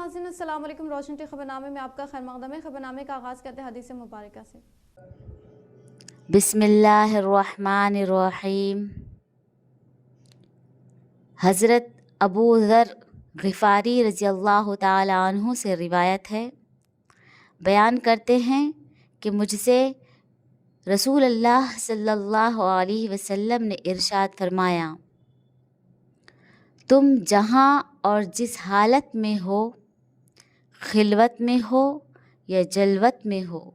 नाज़रीन अस्सलाम वालेकुम। रोशन टी खबरनामे में आपका खैर मक़दम है। खबरनामे का आगाज़ करते हैं हदीस मुबारका से। बिस्मिल्लाहिर्रहमानिर्रहीम। हज़रत अबू ज़र ग़िफ़ारी रज़ियल्लाहु ताला अन्हु से रिवायत है, बयान करते हैं कि मुझसे रसूल अल्लाह सल्लल्लाहु अलैहि वसल्लम ने इरशाद फरमाया, तुम जहाँ और जिस हालत में हो, खिलवत में हो या जलवत में हो,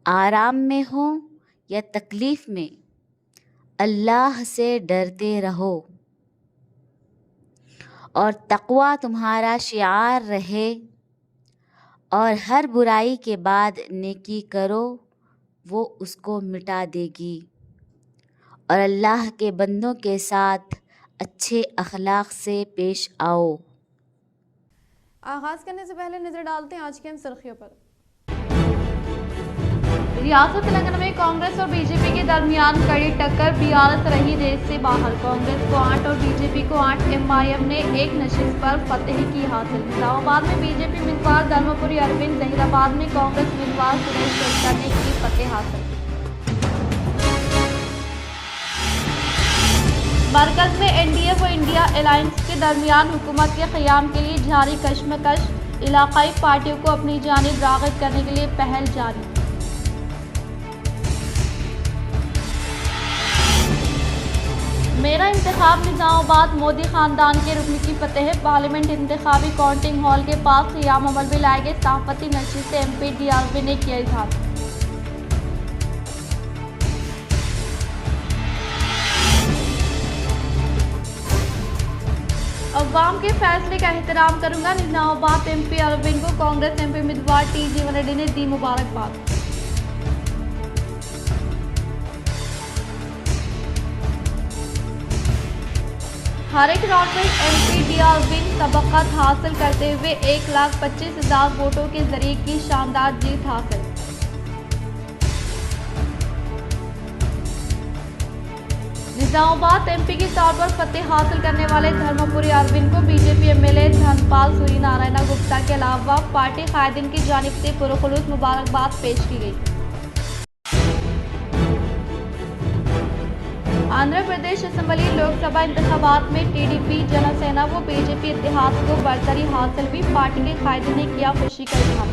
आराम में हो या तकलीफ़ में, अल्लाह से डरते रहो और तक़वा तुम्हारा शिआर रहे और हर बुराई के बाद नेकी करो, वो उसको मिटा देगी और अल्लाह के बंदों के साथ अच्छे अखलाक से पेश आओ। आगाज़ करने से पहले नज़र डालते हैं आज की हम सुर्खियों पर। रियासत तेलंगाना में कांग्रेस और बीजेपी के दरमियान कड़ी टक्कर, बीआरएस रही रेस से बाहर। कांग्रेस को 8 और बीजेपी को 8। एमआईएम ने एक नशिस्त पर फतेह की हासिल। निजामाबाद में बीजेपी उम्मीदवार धर्मपुरी अरविंद, जहीराबाद में कांग्रेस उम्मीदवार सुरेश चौधरी ने की फतेह हासिल। मरकज में एनडीए व इंडिया अलायंस के दरमियान हुकूमत के क़याम के लिए जारी कशमकश, इलाकाई पार्टियों को अपनी जानिब राग़िब करने के लिए पहल जारी। मेरा इंतखाब निजामाबाद, मोदी खानदान के रुकन की फतेह। पार्लियामेंट इंतखाबी काउंटिंग हॉल के पास क़याम अमल में लाए गए सहाफ़ती नशिस्त से MP DRV ने किया इजहार। अवाम के फैसले का एहतराम करूंगा, निजामाबाद MP अरविंद को कांग्रेस MP उम्मीदवार T जीवन रेड्डी ने दी मुबारकबाद। हर एक राउंड में MP DRV सबकत हासिल करते हुए 1,25,000 वोटों के जरिए की शानदार जीत हासिल। निजामाबाद MP के तौर पर फतेह हासिल करने वाले धर्मपुरी अरविंद को बीजेपी MLA धनपाल सूरी नारायण गुप्ता के अलावा पार्टी कायदीन की जानिब से पुरखुलूस मुबारकबाद पेश की गई। आंध्र प्रदेश असेंबली लोकसभा इंतखाबात में TDP, जनसेना व बीजेपी इत्तेहाद को बरतरी हासिल हुई। पार्टी के कायदीन ने किया खुशी का इजहार।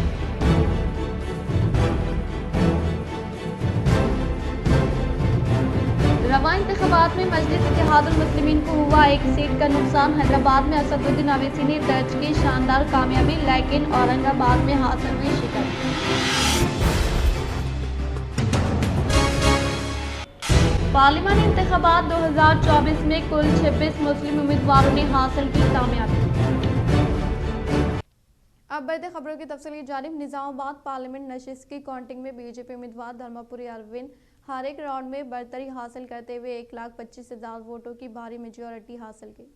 रवा इंतखाबात में मजलिस इत्तेहादुल मुस्लिमीन को हुआ एक सीट का नुकसान। हैदराबाद में असदुद्दीन अवैसी ने दर्ज की शानदार कामयाबी, लेकिन औरंगाबाद में हासिल हुई शिकस्त। पार्लियामानी इंतखाबात 2024 में कुल 26 मुस्लिम उम्मीदवारों ने हासिल की कामयाबी। अब बढ़ते खबरों की तफसीली जानिब। निजामाबाद पार्लियामेंट नशिस्त की काउंटिंग में बीजेपी उम्मीदवार धर्मपुरी अरविंद हर एक राउंड में बरतरी हासिल करते हुए 1,25,000 वोटों की भारी मेजॉरिटी हासिल की।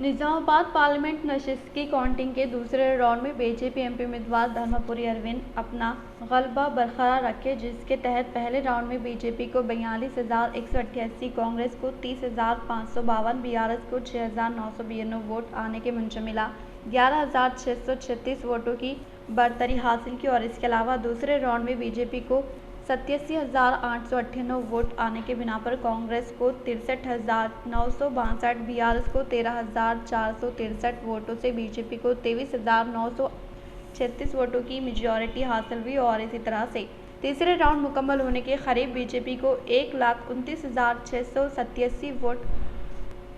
निजामाबाद पार्लियामेंट नशिस्त की काउंटिंग के दूसरे राउंड में बीजेपी MP उम्मीदवार धर्मपुरी अरविंद अपना गलबा बरकरार रखे, जिसके तहत पहले राउंड में बीजेपी को 42,188, कांग्रेस को 30,552, BRS को 6,992 वोट आने के मंशा मिला। 11,636 वोटों की बरतरी हासिल की और इसके अलावा दूसरे राउंड में बीजेपी को 87,898 वोट आने के बिना पर कांग्रेस को 63,962, BRS को 13,463 वोटों से बीजेपी को 23,936 वोटों की मेजॉरिटी हासिल हुई और इसी तरह से तीसरे राउंड मुकम्मल होने के करीब बीजेपी को 1,29,687 वोट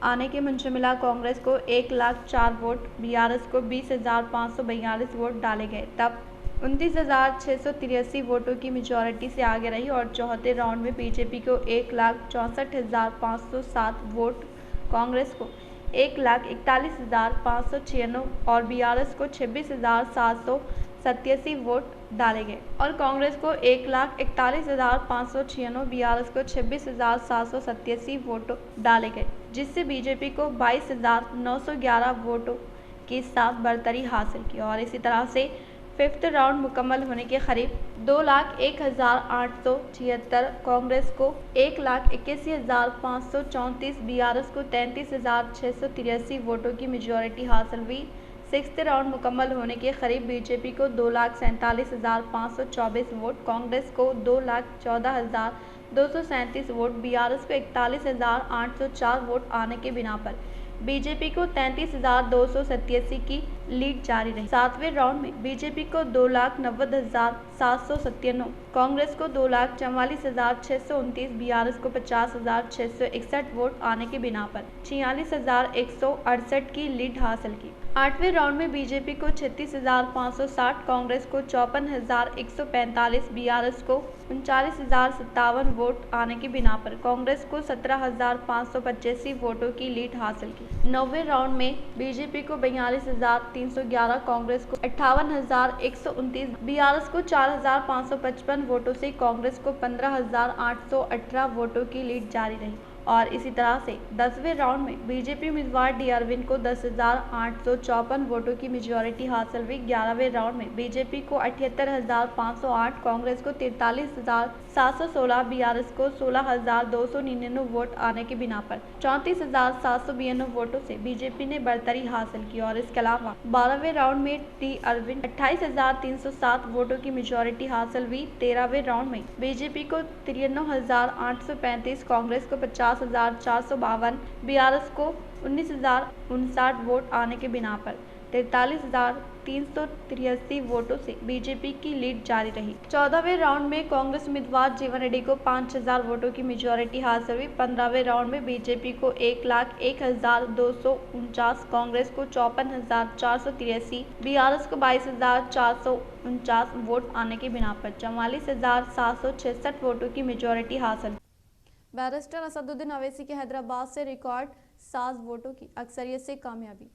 आने के मंशा मिला। कांग्रेस को 1,04 वोट, BRS को 20,542 वोट डाले गए, तब 29,683 वोटों की मेजॉरिटी से आगे रही और चौथे राउंड में बीजेपी को 1,64,507 वोट, कांग्रेस को 1,41,596 और BRS को 26,787 वोट डाले गए और कांग्रेस को 1,41,596, BRS को 26,787 वोट डाले गए, जिससे बीजेपी को 22,911 वोटों के साथ बरतरी हासिल की और इसी तरह से फिफ्थ राउंड मुकम्मल होने के करीब 2,01,876, कांग्रेस को 1,81,534, BRS को 33,683 वोटों की मेजॉरिटी हासिल हुई। सिक्स्थ राउंड मुकम्मल होने के करीब बीजेपी को 2,47,524 वोट, कांग्रेस को 2,14,237 वोट, बीआरएस को 41,804 वोट आने के बिना पर बीजेपी को 33,287 की लीड जारी रही। सातवें राउंड में बीजेपी को 2,90,797, कांग्रेस को 2,44,629, बीआरएस को 50,661 वोट आने के बिना पर 46,168 की लीड हासिल की। आठवें राउंड में बीजेपी को 36,560, कांग्रेस को 54,145, बीआरएस को 39,057 वोट आने की बिना पर कांग्रेस को 17,585 वोटों की लीड हासिल की। नौवें राउंड में बीजेपी को 42,311, कांग्रेस को 58,129, बीआरएस को 4,555 वोटों से कांग्रेस को 15,818 वोटों की लीड जारी रही। और इसी तरह से 10वें राउंड में बीजेपी उम्मीदवार डी अरविंद को 10,854 वोटों की मेजॉरिटी हासिल हुई। 11वें राउंड में बीजेपी को 78,508, कांग्रेस को 43,716, बीआरएस को 16,299 वोट आने के बिना पर 34,792 वोटों से बीजेपी ने बढ़तरी हासिल की। और इसके अलावा 12वें राउंड में डी अरविंद 28,307 वोटों की मेजॉरिटी हासिल हुई। 13वें राउंड में बीजेपी को 93,835, कांग्रेस को 50,452, बीआरएस को 19,059 वोट आने के बिना पर 43,383 वोटों से बीजेपी की लीड जारी रही। 14वें राउंड में कांग्रेस उम्मीदवार जीवन रेड्डी को 5,000 वोटों की मेजॉरिटी हासिल हुई। 15वें राउंड में बीजेपी को 1,01,249, कांग्रेस को 54,483, बीआरएस को 22,449 वोट आने के बिना पर 44,766 वोटों की मेजॉरिटी हासिल। बैरिस्टर असदुद्दीन अवैसी के हैदराबाद से रिकॉर्ड साज वोटों की अक्सरियत से कामयाबी।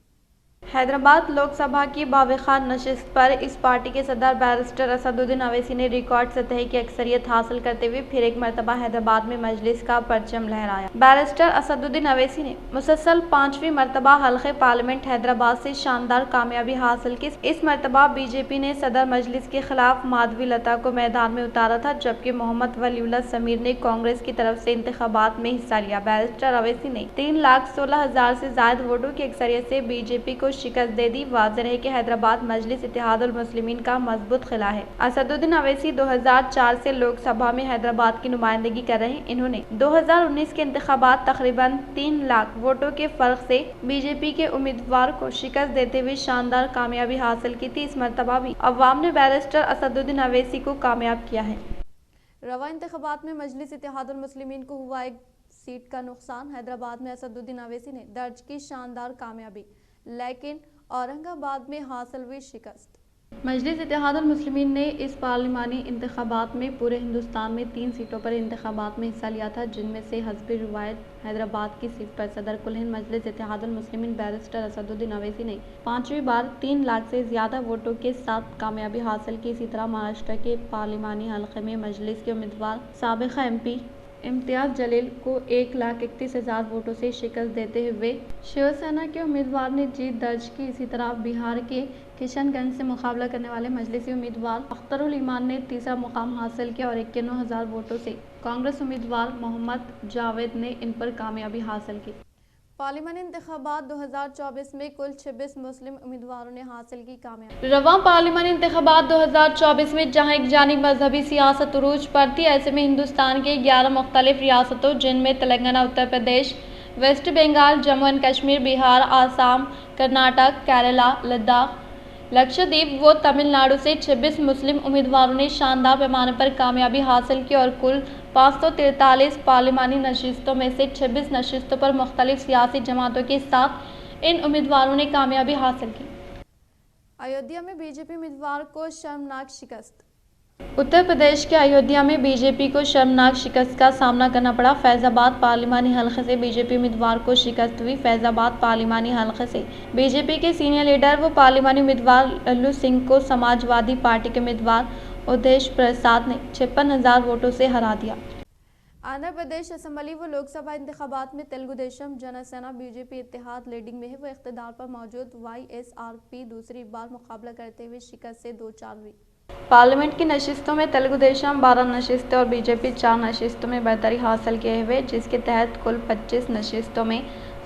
हैदराबाद लोकसभा की बावखार नशिस्त पर इस पार्टी के सदर बैरिस्टर असदुद्दीन अवैसी ने रिकॉर्ड सतह की अक्सरियत हासिल करते हुए फिर एक मरतबा हैदराबाद में मजलिस का परचम लहराया। बैरिस्टर असदुद्दीन अवैसी ने मुसलसल 5वीं मरतबा हल्के पार्लियामेंट हैदराबाद से शानदार कामयाबी हासिल की। इस मरतबा बीजेपी ने सदर मजलिस के खिलाफ माधवी लता को मैदान में उतारा था, जबकि मोहम्मद वलीउल्लाह समीर ने कांग्रेस की तरफ से इंतखाबात में हिस्सा लिया। बैरिस्टर अवैसी ने 3,16,000 से ज्यादा वोटों की अक्सरियत से बीजेपी को शिकस्त दे दी। वाज़ेह है कि हैदराबाद मजलिस इत्तेहादुल मुस्लिमीन का मजबूत किला है। असदुद्दीन अवैसी 2004 से लोकसभा में हैदराबाद की नुमाइंदगी कर रहे हैं। इन्होंने 2019 के इंतखाबात तकरीबन 3 लाख वोटों के फर्क से बीजेपी के उम्मीदवार को शिकस्त देते हुए शानदार कामयाबी हासिल की थी। इस मरतबा भी अवाम ने बैरिस्टर असदुद्दीन अवैसी को कामयाब किया है। रवा इंतखाबात में मजलिस इत्तेहादुल मुस्लिमीन को हुआ एक सीट का नुकसान। हैदराबाद में असदुद्दीन अवैसी ने दर्ज की शानदार कामयाबी, लेकिन औरंगाबाद में हासिल हुई शिकस्त। मजलिस इत्तेहादुल मुस्लिमीन ने इस पार्लिमानी इंतखाबात में पूरे हिंदुस्तान में 3 सीटों पर इंतखाबात में हिस्सा लिया था, जिनमें से हस्बे रिवायत हैदराबाद की सीट पर सदर कुल हिंद मजलिस इत्तेहादुल मुस्लिमीन बैरिस्टर असदुद्दीन अवैसी ने 5वीं बार 3 लाख से ज्यादा वोटों के साथ कामयाबी हासिल की। इसी तरह महाराष्ट्र के पार्लिमानी हल्के में मजलिस के उम्मीदवार साबिका MP इम्तियाज जलील को 1,31,000 वोटों से शिकस्त देते हुए शिवसेना के उम्मीदवार ने जीत दर्ज की। इसी तरह बिहार के किशनगंज से मुकाबला करने वाले मजलिसी उम्मीदवार अख्तरुल ईमान ने तीसरा मुकाम हासिल किया और 91,000 वोटों से कांग्रेस उम्मीदवार मोहम्मद जावेद ने इन पर कामयाबी हासिल की। पार्लियामानी इंतखाबात 2024 में कुल 26 मुस्लिम उम्मीदवारों ने हासिल की कामयाबी। रवा पार्लियामानी इंतखाबात 2024 में जहां एक जानिब मजहबी सियासत उरूज पर थी, ऐसे में हिंदुस्तान के 11 मुख्तलिफ रियासतों जिनमें तेलंगाना, उत्तर प्रदेश, वेस्ट बंगाल, जम्मू एंड कश्मीर, बिहार, आसाम, कर्नाटक, केरला, लद्दाख, लक्षद्वीप व तमिलनाडु से 26 मुस्लिम उम्मीदवारों ने शानदार पैमाने पर कामयाबी हासिल की और कुल 543 पार्लिमानी नशिस्तों में से 26 नशिस्तों पर मुख्तलिफ सियासी जमातों के साथ इन उम्मीदवारों ने कामयाबी हासिल की। अयोध्या में बीजेपी उम्मीदवार को शर्मनाक शिकस्त। उत्तर प्रदेश के अयोध्या में बीजेपी को शर्मनाक शिकस्त का सामना करना पड़ा। फैजाबाद पार्लिमानी हल्के से बीजेपी उम्मीदवार को शिकस्त हुई। फैजाबाद पार्लिमानी हल्के से बीजेपी के सीनियर लीडर व पार्लिमानी उम्मीदवार लल्लू सिंह को समाजवादी पार्टी के उम्मीदवार उदेश प्रसाद ने 56,000 वोटों से हरा दिया। आंध्र प्रदेश असेंबली व लोकसभा इंतखाबात में तेलुगु देशम जनसेना बीजेपी इत्तेहाद लीडिंग में है। वो इख्तिदार पर मौजूद YSRP दूसरी बार मुकाबला करते हुए शिकस्त से 2-4 हुई। पार्लियामेंट की नशिस्तों में तेलुगु देशम 12 नशिस्तों और बीजेपी 4 नशिस्तों में बढ़तरी हासिल किए हुए, जिसके तहत कुल 25 नशिस्तों में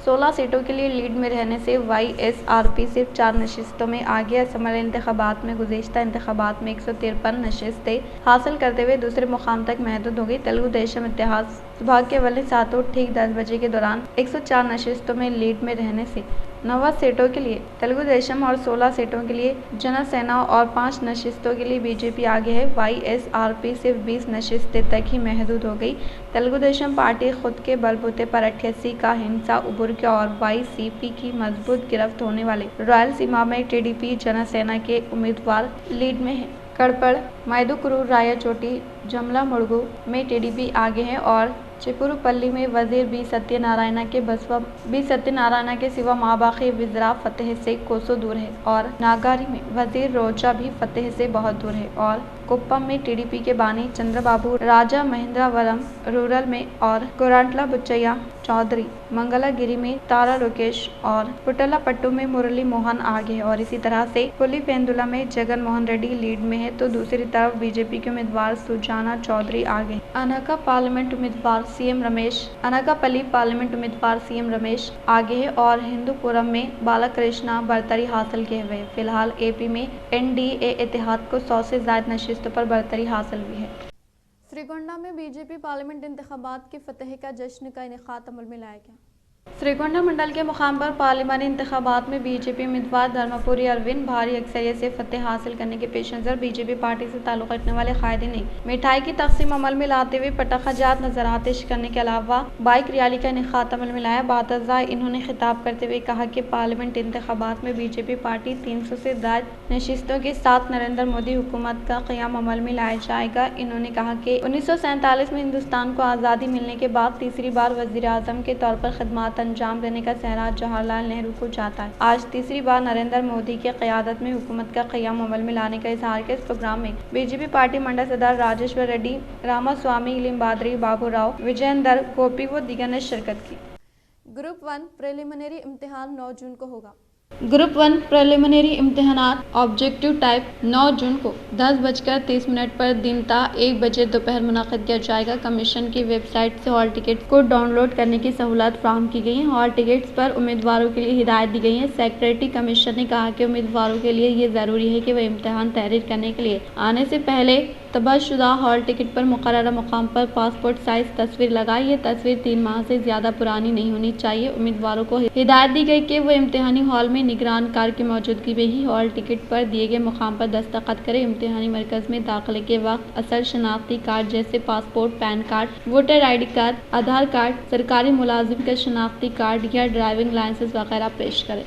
16 सीटों के लिए लीड में रहने से YSRP सिर्फ 4 नशिस्तों में आगे। असम्बली इंतखाबात में गुज़िश्ता इंतखाबात में 153 नशिस्तें हासिल करते हुए दूसरे मुकाम तक महदूद हो गई। तेलुगु देशम इत्तेहाद सुबह के अवलिन सातों ठीक 10 बजे के दौरान 104 नशिस्तों में लीड में रहने से 9 सीटों के लिए तेलुगु देशम और 16 सीटों के लिए जनसेना और 5 नशिस्तों के लिए बीजेपी आगे है। YSRP सिर्फ 20 नशिस्तें तक ही महदूद हो गई। तेलुगु देशम पार्टी खुद के बलबूते पर 88 का हिंसा उबूर किया और YCP की मजबूत गिरफ्त होने वाले रायलसीमा में TDP जनसेना के उम्मीदवार लीड में हैं। कड़पड़, मैदुकुरु, रायचोटी, जमला मुड़गू में TDP आगे है और चिपुरुपल्ली में वजीर बी सत्यनारायण के सिवा माबाकी वज़रा फतेह से कोसों दूर है और नागारी में वजीर रोजा भी फतेह से बहुत दूर है और कुप्पम में TDP के बानी चंद्रबाबू राजा महेंद्रवरम रूरल में और गोरांटला बुच्चैया चौधरी मंगलागिरी में तारा लोकेश और पुटलापट्टू में मुरली मोहन आगे है और इसी तरह से पुलिपेंदुला में जगन मोहन रेड्डी लीड में है तो दूसरी तरफ बीजेपी के उम्मीदवार सुजाना चौधरी आगे। अनाकापल्ली पार्लियामेंट उम्मीदवार CM रमेश आगे है और हिंदूपुरम में बालाकृष्णा बरतरी हासिल किए हुए। फिलहाल AP में NDA इत्तेहाद को 100 से ज्यादा नशिस्तों पर बरतरी हासिल हुई है। श्रीगोंडा में बीजेपी पार्लियामेंट इंतखाबात की फतह का जश्न का इनेकाद अमल में लाया गया। श्रीगोंडा मंडल के मुकाम पर पार्लिमानी इंतखाबात में बीजेपी उम्मीदवार धर्मपुरी अरविंद भारी अक्सरियत से फतेह हासिल करने के पेश नज़र बीजेपी पार्टी से ताल्लुक़ रखने वाले कायदीन ने मिठाई की तकसीम अमल में लाते हुए पटाखाजात नजर आतिश करने के अलावा बाइक रैली का इनेकाद अमल में लाया। बातज़ा इन्होंने खिताब करते हुए कहा कि पार्लियामेंट इंतखाबात में बीजेपी पार्टी 300 से ज्यादा नशिस्तों के साथ नरेंद्र मोदी हुकूमत का क़याम अमल में लाया जाएगा। इन्होंने कहा कि 1947 में हिंदुस्तान को आज़ादी मिलने के बाद तीसरी बार वज़ीर आज़म के तौर पर खिदमत अंजाम देने का सहरा जवाहरलाल नेहरू को जाता है। आज तीसरी बार नरेंद्र मोदी की क़यादत में हुकूमत का क़याम अमल में लाने का इजहार के इस प्रोग्राम में बीजेपी पार्टी मंडल सदर राजेश्वर रेड्डी, रामास्वामी लिम्बाद्री, बाबू राव, विजयेंदर गोपी व दीगर ने शिरकत की। ग्रुप 1 प्रिलिमिनरी इम्तिहान 9 जून को होगा। ग्रुप 1 प्रिलिमिनरी इम्तिहानात ऑब्जेक्टिव टाइप 9 जून को 10:30 पर दिन ता 1 बजे दोपहर मुनाकिद किया जाएगा। कमीशन की वेबसाइट से हॉल टिकट्स को डाउनलोड करने की सहूलत फ्राहम की गई है। हॉल टिकट्स पर उम्मीदवारों के लिए हिदायत दी गई है। सेक्रेटरी कमीशन ने कहा कि उम्मीदवारों के लिए ये ज़रूरी है कि वह इम्तिहान तहरीर करने के लिए आने से पहले तबाशुदा हॉल टिकट पर मुकर्ररा मुकाम पर पासपोर्ट साइज तस्वीर लगाए। ये तस्वीर 3 माह से ज़्यादा पुरानी नहीं होनी चाहिए। उम्मीदवारों को हिदायत दी गई कि वो इम्तिहानी हॉल में निगरान कार की मौजूदगी में ही हॉल टिकट पर दिए गए मुकाम पर दस्तखत करें। इम्तिहानी मरकज़ में दाखिले के वक्त असल शनाख्ती कार्ड जैसे passport, PAN card, voter ID card, Aadhaar card, सरकारी मुलाजिम का शनाख्ती कार्ड या ड्राइविंग लाइसेंस वगैरह पेश करें।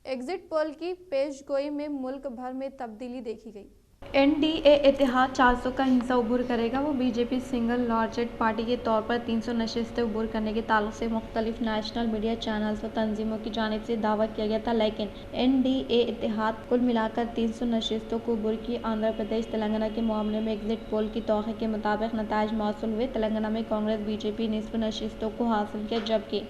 एग्जिट पोल की पेशगोई में मुल्क भर में तब्दीली देखी गई। NDA इत्तेहाद 400 का हिस्सा उबूर करेगा। वो बीजेपी सिंगल लार्जेस्ट पार्टी के तौर पर 300 नशिस्तें उबूर करने के ताल्लुक से मुख्तलिफ नेशनल मीडिया चैनल्स व तंजीमों की जानिब से दावा किया गया था, लेकिन NDA इत्तेहाद कुल मिलाकर 300 नशिस्तों को उबूर की। आंध्र प्रदेश तेलंगाना के मामले में एग्जिट पोल की तौक़ी के मुताबिक नताइज मौसूल हुए। तेलंगाना में कांग्रेस BJP निस्फ नशिस्तों को हासिल किया, जबकि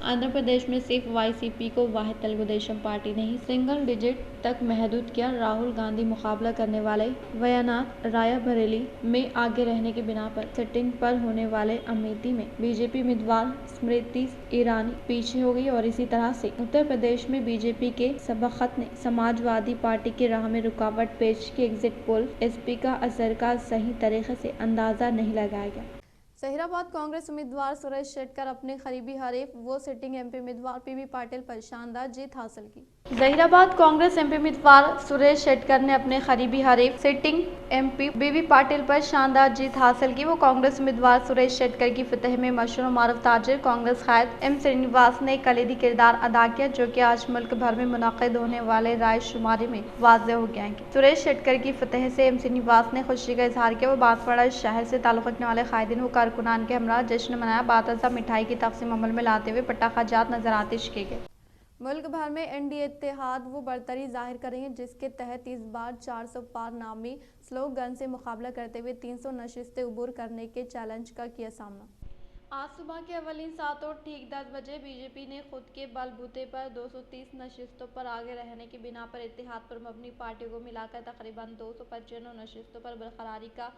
आंध्र प्रदेश में सिर्फ YCP को वाहिद तेलुगु देशम पार्टी ने ही सिंगल डिजिट तक महदूद किया। राहुल गांधी मुकाबला करने वाले वयनाड रायबरेली में आगे रहने की बिना पर सिटिंग पर होने वाले अमेठी में बीजेपी उम्मीदवार स्मृति ईरानी पीछे हो गई और इसी तरह से उत्तर प्रदेश में बीजेपी के सबकत ने समाजवादी पार्टी की राह में रुकावट पेश की। एग्जिट पोल SP का असर का सही तरीके से अंदाजा नहीं लगाया गया। जहीराबाद कांग्रेस उम्मीदवार सुरेश शेट्टर अपने करीबी हरीफ वो सिटिंग MP उम्मीदवार PB पाटिल पर शानदार जीत हासिल की। जहीराबाद कांग्रेस MP उम्मीदवार सुरेश शेट्टर ने अपने करीबी हरीफ सिटिंग MP BB पाटिल पर शानदार जीत हासिल की। वो कांग्रेस उम्मीदवार सुरेश शेट्टर की फतह में मशहूर मारूफ ताजिर कांग्रेस कायद M श्रीनिवास ने कलीदी किरदार अदा किया, जो कि आज मुल्क भर में मुनाकिद होने वाले राय शुमारी में वाज़ेह हो गया है। सुरेश शेट्टर की फतह से M श्रीनिवास ने खुशी का इजहार किया। वो बांसवाड़ा शहर से ताल्लुक़ रखने वाले कायदीन व कारकुनान के हमरा जश्न मनाया। बातज़ा मिठाई की तकसीम अमल में लाते हुए पटाखाजात नजर आतिश किए गए। मुल्क भर में NDA इत्तेहाद वो बरतरी जाहिर करेंगे, जिसके तहत इस बार 400 पार नामी स्लोगन से मुकाबला करते हुए 300 नशिस्तें उबूर करने के चैलेंज का किया सामना। आज सुबह के अवलिन सातों ठीक 10 बजे बीजेपी ने खुद के बलबूते पर 230 नशिस्तों पर आगे रहने की बिना पर इत्तेहाद पर मबनी पार्टियों को मिलाकर तकरीबन 295 नशिस्तों पर बरकरारी का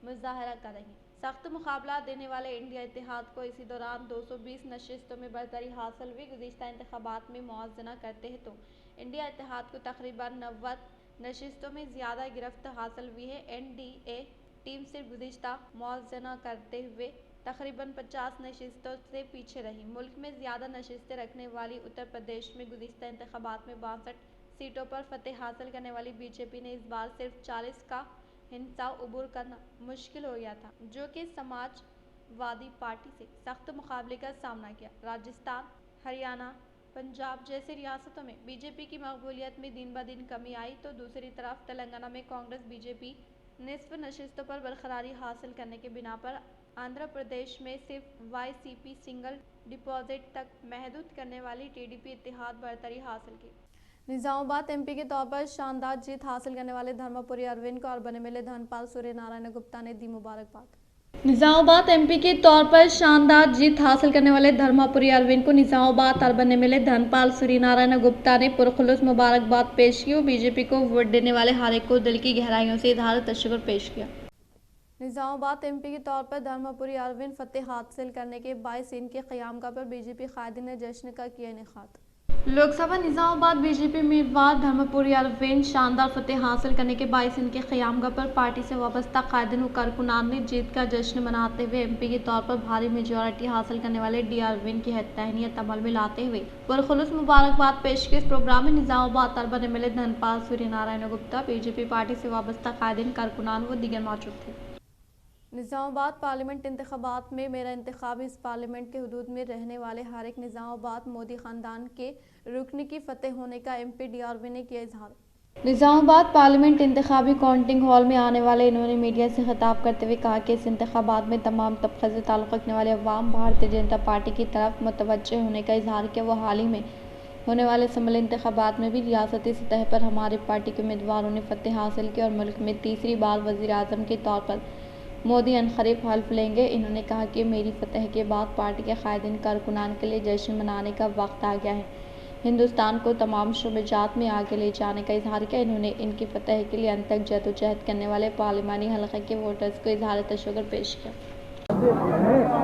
मुजाहरा करेंगे। सख्त मुकाबला देने वाले इंडिया इत्तेहाद को इसी दौरान 220 नशिस्तों में बरतरी हासिल हुई। गुज़िश्ता इंतखाबात में मुआवजना करते हैं तो इंडिया इत्तेहाद को तकरीबन 90 नशिस्तों में ज़्यादा गिरफ्त हासिल हुई है। NDA टीम सिर्फ गुज़िश्ता मुआवजना करते हुए तकरीबन 50 नशिस्तों से पीछे रही। मुल्क में ज़्यादा नशिस्तें रखने वाली उत्तर प्रदेश में गुज़िश्ता इंतखाबात में 62 सीटों पर फतेह हासिल करने वाली बीजेपी ने इस बार सिर्फ 40 का हिस्सा अबूर करना मुश्किल हो गया था, जो कि समाजवादी पार्टी से सख्त मुकाबले का सामना किया। राजस्थान, हरियाणा, पंजाब जैसी रियासतों में बीजेपी की मकबूलियत में दिन ब दिन कमी आई तो दूसरी तरफ तेलंगाना में कांग्रेस बीजेपी निस्फ नशिस्तों पर बरकरारी हासिल करने के बिना पर आंध्र प्रदेश में सिर्फ YCP सिंगल डिपॉजिट तक महदूद करने वाली TDP इत्तेहाद बरतरी हासिल की। निजामाबाद MP के तौर पर शानदार जीत हासिल करने वाले धर्मपुरी अरविंद को और बने मिले धर्मपाल सूर्यनारायण गुप्ता ने दी मुबारकबाद। निजामाबाद MP के तौर पर शानदार जीत हासिल करने वाले धर्मपुरी अरविंद को निजामाबाद अर्बन MLA धर्मपाल सूर्यनारायण गुप्ता ने पुरखुलूस मुबारकबाद पेश की और बीजेपी को वोट देने वाले हर एक को दिल की गहराइयों से इज़हार तशक्कुर पेश किया। निजामाबाद MP के तौर पर धर्मपुरी अरविंद फतेह हासिल करने के बायस इनके क़याम का पर बीजेपी कायदीन ने जश्न का किया इनेकाद। लोकसभा निजामाबाद बीजेपी उम्मीदवार धर्मपुरी अरविंद शानदार फतेह हासिल करने के बायस इनके क़यामगाह पर पार्टी से वाबस्ता कायदीन व कारकुनान ने जीत का जश्न मनाते हुए MP के तौर पर भारी मेजॉरिटी हासिल करने वाले D अरविंद की तहनीत अमल में लाते हुए पुरखुलूस मुबारकबाद पेश की। इस प्रोग्राम में Nizamabad urban MLA Dharampal Suryanarayana Gupta, BJP party से वाबस्ता कायदीन, कारकुनान व दीगर मौजूद थे। निजामाबाद पार्लियामेंट इंतखाबात में मेरा इंतखाब इस पार्लियामेंट के हदूद में रहने वाले हर एक निजामाबाद मोदी ख़ानदान के रुकन की फतेह होने का MP D अरविंद ने किया इजहार। निजामाबाद पार्लियामेंट इंतखाबी काउंटिंग हॉल में आने वाले इन्होंने मीडिया से खिताब करते हुए कहा कि इस इंतखाबात में तमाम तबक़े से ताल्लुक़ रखने वाले अवाम भारतीय जनता पार्टी की तरफ मुतवज्जह होने का इजहार किया। वो हाल ही में होने वाले असम्बली इंतखाबात में भी रियासती सतह पर हमारी पार्टी के उम्मीदवारों ने फतेह हासिल की और मुल्क में तीसरी बार वज़ीर आज़म के तौर पर मोदी अनक़रीब हल्फ लेंगे। इन्होंने कहा कि मेरी फतह के बाद पार्टी के कायदीन, कारकुनान के लिए जश्न मनाने का वक्त आ गया है। हिंदुस्तान को तमाम शोबेजात में आगे ले जाने का इजहार किया। इन्होंने इनकी फतह के लिए अंत तक जद्दोजहद करने वाले पार्लिमानी हल्के के वोटर्स को इजहार तशक्कुर पेश किया।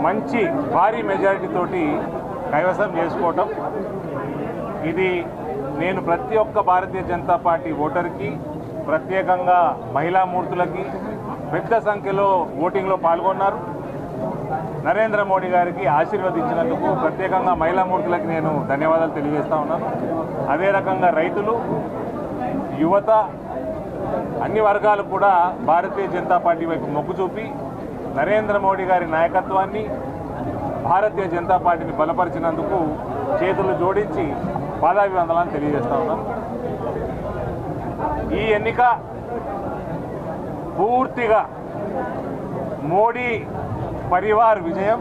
मंची भारी मेजॉरिटी तोटी कैवసం చేసుకోవటం ఇది నేను ప్రతి ఒక్క భారతీయ జనతా పార్టీ ఓటర్కి ప్రత్యేకంగా మహిళా మూర్తులకి పెద్ద సంఖ్యలో ఓటింగ్లో పాల్గొన్నారు. నరేంద్ర మోడీ గారికి ఆశీర్వదించినందుకు ప్రత్యేకంగా మహిళా మూర్తులకి నేను ధన్యవాదాలు తెలియజేస్తా ఉన్నాను. అదే రకంగా రైతులు, యువత, అన్ని వర్గాలు కూడా భారతీయ జనతా పార్టీ వైపు మొగ్గు చూపి నరేంద్ర మోడీ గారి నాయకత్వాన్ని, భారతీయ జనతా పార్టీని బలపరిచినందుకు చేతులు జోడించి పాదాభివందనాలు తెలియజేస్తా ఉన్నాను. ఈ ఎన్నిక పూర్తిగా మోడీ పరివార్ విజయం.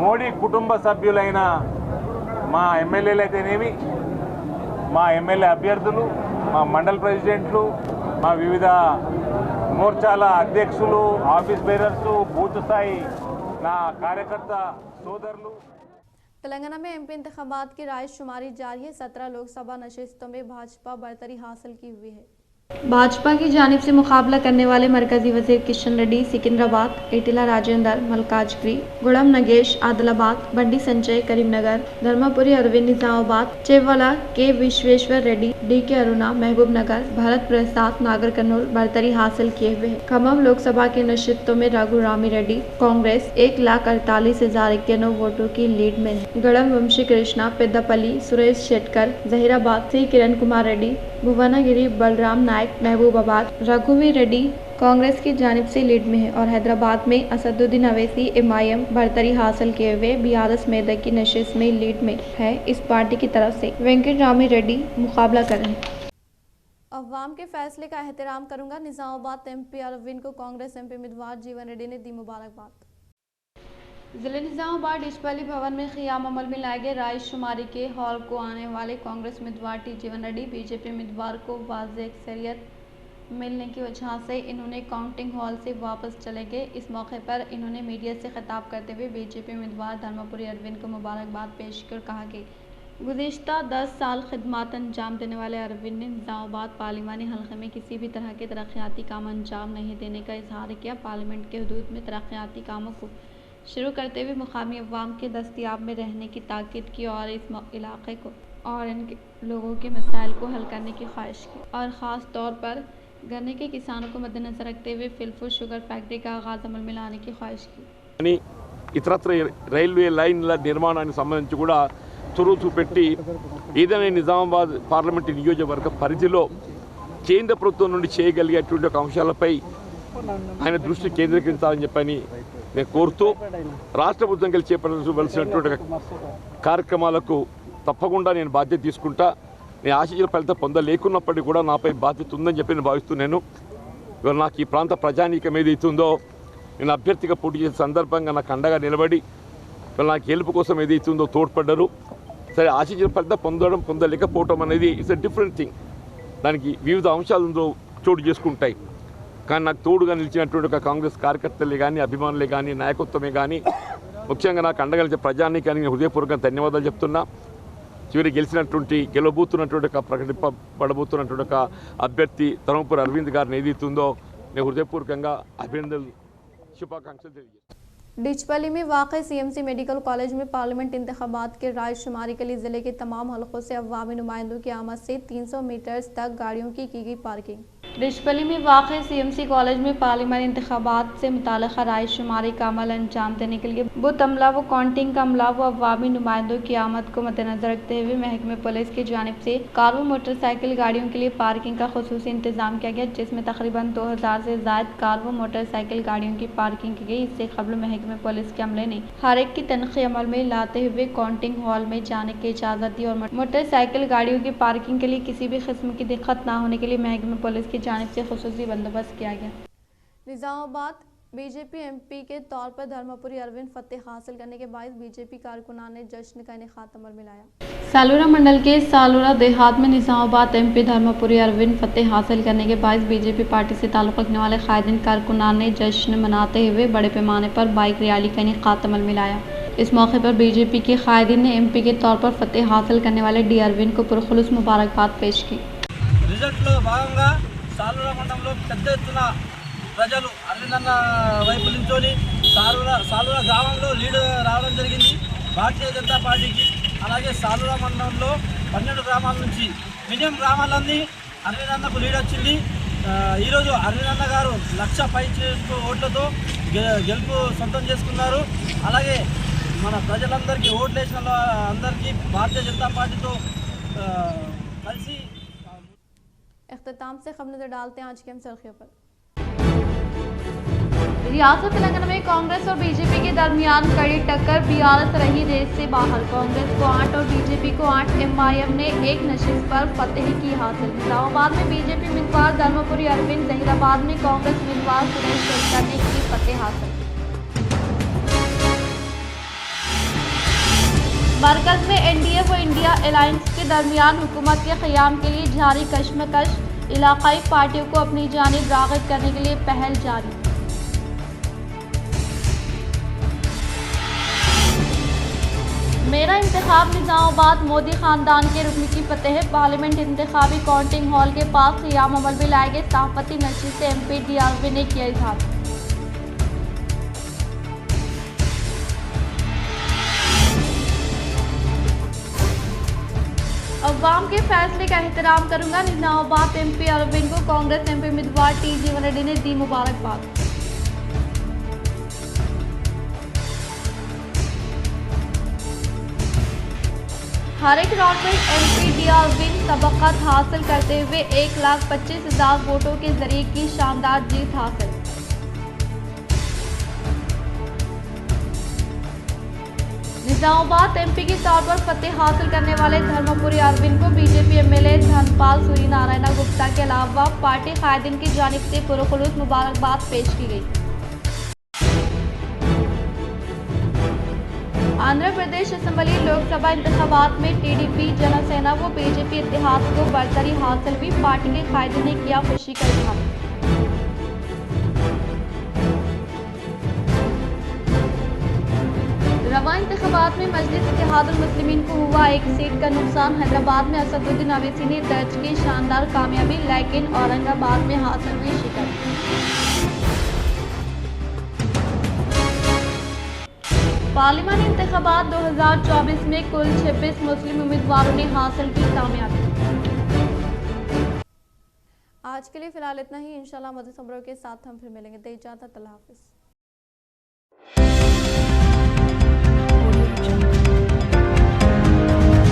మోడీ కుటుంబ సభ్యులైన మా ఎమ్మెల్యేలు అయితేనేమి, మా ఎమ్మెల్యే అభ్యర్థులు, మా మండల ప్రెసిడెంట్లు, మా వివిధ మోర్చాల అధ్యక్షులు, ఆఫీస్ బేరర్స్, బూత్ స్థాయి నా కార్యకర్త సోదరులు. तेलंगाना में MP इंतखाबात की राय शुमारी जारी है। 17 लोकसभा नशिस्तों में भाजपा बरतरी हासिल की हुई है। भाजपा की जानिब से मुकाबला करने वाले मरकजी वजीर किशन रेड्डी सिकंदराबाद, एटिला राजेंद्र मलकाजगिरी, गुड़म नगेश आदिलाबाद, बंडी संजय करीमनगर, धर्मपुरी अरविंद निजामाबाद, चेवाला के विश्वेश्वर रेड्डी, DK अरुणा महबूब नगर, भरत प्रसाद नागर कन्नौल बरतरी हासिल किए हुए हैं। खम्मम लोकसभा की नशिस्तों में रघुरामी रेड्डी कांग्रेस 1,48,091 वोटों की लीड में है। गड़म वंशी कृष्णा, पेद्दापल्ली सुरेश शेटकर, जहीराबाद से किरण कुमार रेड्डी, भुवनागिरी बलराम नायक महबूबाबाद, रघुवीर रेड्डी कांग्रेस की जानिब से लीड में है और हैदराबाद में असदुद्दीन अवैसी MIM बरतरी हासिल किए हुए BRS मेदक की नशिस्त में लीड में है। इस पार्टी की तरफ से वेंकटरामी रेड्डी मुकाबला कर रहे हैं। अवाम के फैसले का एहतराम करूंगा, निजामाबाद MP अरविंद को कांग्रेस MP उम्मीदवार जीवन रेड्डी ने दी मुबारकबाद। जिले निजामाबाद डिस्पली भवन में क़याम अमल में लाए गए राय शुमारी के हॉल को आने वाले कांग्रेस उम्मीदवार T जीवन रेड्डी बीजेपी उम्मीदवार को वाज़ेह अक्सरियत मिलने की वजह से इन्होंने काउंटिंग हॉल से वापस चले गए। इस मौके पर इन्होंने मीडिया से खिताब करते हुए बीजेपी उम्मीदवार धर्मपुरी अरविंद को मुबारकबाद पेश कर कहा कि गुज़िश्ता 10 साल खिदमत अंजाम देने वाले अरविंद ने निज़ामाबाद पार्लिमानी हल्के में किसी भी तरह के तरक्याती काम अंजाम नहीं देने का इजहार किया। पार्लियामेंट के हदूद में तरक्याती कामों को शुरू करते हुए मुकामी अवाम के दस्तयाब में रहने की ताकीद की और इस इलाके को और इनके लोगों के मसाइल को हल करने की ख्वाहिश की और ख़ास तौर पर गन्ने के किसानों को मद्देनजर रखते हुए फिल्फुल शुगर फैक्ट्री का आगाज़ अमल में लाने की ख्वाहिश की। అని ఇతరత్ర రైల్వే లైన్ల నిర్మాణానికి సంబంధించి కూడా చొరవ చూపెట్టి ఏదైనా నిజామాబాద్ పార్లమెంటు నియోజకవర్గ పరిధిలో కేంద్ర ప్రభుత్వం నుండి చేయగలిగేటువంటి ఒక అంశాలపై ఆయన దృష్టి కేంద్రీకరించాలని చెప్పని నేను కోరుతూ రాష్ట్ర ప్రభుత్వం కలిసి చేపట్టవలసినటువంటి కార్యక్రమాలకు తప్పకుండా నేను బాధ్యత తీసుకుంటా. నేను ఆశించిన ఫలితం పొందలేకున్నప్పటికీ కూడా నాపై బాధ్యత ఉందని చెప్పి నేను భావిస్తున్నాను. ఇవాళ నాకు ఈ ప్రాంత ప్రజానీకం ఏదైతే ఉందో నేను అభ్యర్థిగా పోటీ చేసే సందర్భంగా నాకు అండగా నిలబడి నాకు గెలుపు కోసం ఏదైతే ఉందో తోడ్పడ్డారు. సరే ఆశించిన ఫలితం పొందలేకపోవటం అనేది ఇట్స్ ఎ డిఫరెంట్ థింగ్. దానికి వివిధ అంశాలు చోటు చేసుకుంటాయి. కానీ నాకు తోడుగా నిలిచినటువంటి ఒక కాంగ్రెస్ కార్యకర్తలే కానీ అభిమానులే కానీ నాయకత్వమే కానీ ముఖ్యంగా నాకు అండగా నిలిచే ప్రజానీకానికి హృదయపూర్వకంగా ధన్యవాదాలు చెప్తున్నా. చివరి గెలవబోతున్నటువంటి ఒక ప్రకటింపబడబోతున్నటువంటి ఒక అభ్యర్థి ధర్మపురి అరవింద్ గారిని ఏదైతే ఉందో నేను హృదయపూర్వకంగా అభినందనలు शुभाकांक्षी తెలియజేస్తున్నాను. डिचपली में वाक़ सीएमसी मेडिकल कॉलेज में पार्लियामेंट इंतखाबात के रायशुमारी के लिए ज़िले के तमाम हलकों से अवामी नुमाइंदों की आमद से 300 मीटर तक गाड़ियों की गई पार्किंग। डिचपली में वाक़ सीएमसी कॉलेज में पार्लियामानी इंतखाबात से मुताल्लिक़ रायशुमारी का अमल अंजाम देने के लिए बूथ अमला व काउंटिंग का अमला व अवामी नुमाइंदों की आमद को मद्देनजर रखते हुए महकमे पुलिस की जानिब से कार व मोटरसाइकिल गाड़ियों के लिए पार्किंग का खुसूसी इंतजाम किया गया, जिसमें तकरीबन 2000 से ज़ायद कार व मोटरसाइकिल गाड़ियों की पार्किंग की गई। इससे कबल महकमे पुलिस के अमले ने हर एक की तनख्वाही अमल में लाते हुए काउंटिंग हॉल में जाने की इजाज़त दी और मोटरसाइकिल गाड़ियों की पार्किंग के लिए किसी भी किस्म की दिक्कत न होने के लिए महकमे पुलिस की जानिब से खुसूसी बंदोबस्त किया गया। निज़ामाबाद बीजेपी एमपी के तौर पर धर्मपुरी अरविंद फतेह हासिल करने के बाद बीजेपी कारकुनान ने जश्न का इनेकाद अमल में लाया। सालूरा मंडल के सालूरा देहात में निज़ामाबाद एमपी धर्मपुरी अरविंद फतेह हासिल करने के बाद बीजेपी पार्टी से ताल्लुक़ रखने वाले कायदीन कारकुनान ने जश्न मनाते हुए बड़े पैमाने पर बाइक रैली का इनेकाद अमल में लाया। इस मौके पर बीजेपी के कायदीन ने एमपी के तौर पर फतेह हासिल करने वाले डी अरविंद को पुरखुलूस मुबारकबाद पेश की। రిజల్ట్లో భాగంగా సాలూరా మండలంలో పెద్ద ఎత్తున ప్రజలు అరవిందన్న వైపు నించొని సాలూరా గ్రామంలో లీడ్ రావడం జరిగింది భారతీయ జనతా పార్టీకి. అలాగే సాలూరా మండలంలో 12 గ్రామాల నుంచి మినిమం గ్రామాలన్నీ అరవిందన్నకు లీడ్ వచ్చింది. ఈరోజు అరవిందన్న గారు 1,00,000 పై ఓట్లతో గెలుపు సొంతం చేసుకున్నారు. అలాగే మన ప్రజలందరికీ ఓట్లు వేసిన అందరికీ భారతీయ జనతా పార్టీతో కలిసి इख्तिताम से खबर नजर डालते हैं आज की हम सुर्खियों पर। रियासत तेलंगाना में कांग्रेस और बीजेपी के दरमियान कड़ी टक्कर, बीआरएस रही रेस से बाहर। कांग्रेस को 8 और बीजेपी को 8, एमआईएम ने एक नशिस्त पर फतेह की हासिल। निजामाबाद में बीजेपी उम्मीदवार धर्मपुरी अरविंद, जहीराबाद में कांग्रेस उम्मीदवार सुरेश चंद्रा ने की फतेह हासिल। मरकज में एनडीए व इंडिया अलायंस के दरमियान हुकूमत के क़याम के लिए जारी कश्मकश, इलाकाई पार्टियों को अपनी जानिब राग़िब करने के लिए पहल जारी। मेरा इंतखाब निज़ामाबाद, मोदी खानदान के रुकन की फतेह। पार्लियामेंट इंतखाबी काउंटिंग हॉल के पास क़याम अमल में लाए गए सहाफ़ती नशिस्त से एमपी डी अरविंद ने किया इजहार। अवाम के फैसले का एहतराम करूंगा, निज़ामाबाद एमपी अरविंद को कांग्रेस एमपी उम्मीदवार टी जीवन रेड्डी ने दी मुबारकबाद। हर एक राउंड में एमपी डी अरविंद सबकत हासिल करते हुए 1,25,000 वोटों के जरिए की शानदार जीत हासिल। निजामाबाद एमपी के तौर पर फतेह हासिल करने वाले धर्मपुरी अरविंद को बीजेपी एमएलए धनपाल सूरी नारायण गुप्ता के अलावा पार्टी कायदीन की जानिब से पुरखुलूस मुबारकबाद पेश की गई। आंध्र प्रदेश असेंबली लोकसभा इंतखाबात में टीडीपी, जनसेना व बीजेपी इत्तेहाद को बरतरी हासिल हुई। पार्टी के कायदीन ने किया खुशी का इजहार। नवा इंतखाबात में मजलिस इत्तेहादुल मुस्लिमीन को हुआ एक सीट का नुकसान। हैदराबाद में असदुद्दीन अवैसी ने दर्ज की शानदार कामयाबी, लेकिन औरंगाबाद में हासिल हुई शिकस्त। पार्लिमानी इंतखाबात 2024 में कुल 26 मुस्लिम उम्मीदवारों ने हासिल की कामयाबी। आज के लिए फिलहाल इतना ही। इंशाल्लाह मज़ीद खबरों के साथ हम फिर मिलेंगे। दे इजाज़त, अल्लाह हाफिज़।